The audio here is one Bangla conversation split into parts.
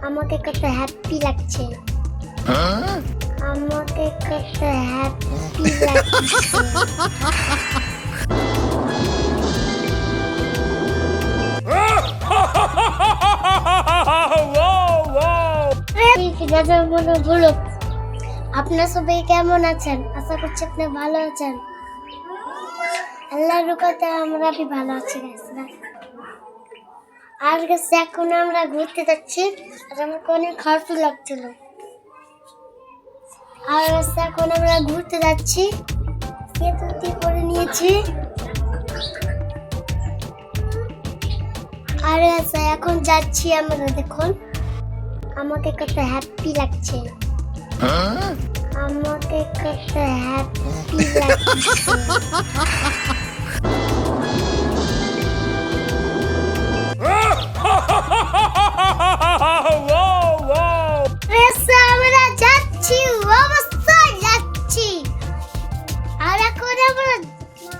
আমাকে কত হ্যাপি লাগছে। আমাকে কত হ্যাপি লাগছে। আপনার সবাই কেমন আছেন? আশা করছি আপনি ভালো আছেন। আল্লাহর রহমতে আমরা भी ভালো আছি। আর গেছে এখন আমরা ঘুরতে যাচ্ছি আর আমাকে অনেক খারাপ লাগছিল। আর গেছে এখন আমরা ঘুরতে যাচ্ছি, সেতুটি করে নিয়েছি। আর গেছে এখন যাচ্ছি আমরা, দেখুন আমাকে কত হ্যাপি লাগছে। আমাকে কত হ্যাপি লাগছে। আমরা যাচ্ছি, অবশ্যই যাচ্ছি, আর এখন আমরা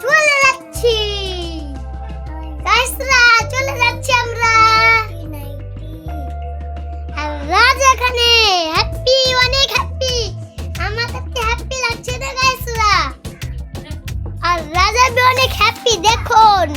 চলে যাচ্ছি। গাইসরা চলে যাচ্ছি আমরা। আর রাজ এখানে হ্যাপি, অনেক হ্যাপি। আমাদের তো হ্যাপি লাগছে না গাইসরা, আর রাজা অনেক হ্যাপি দেখুন।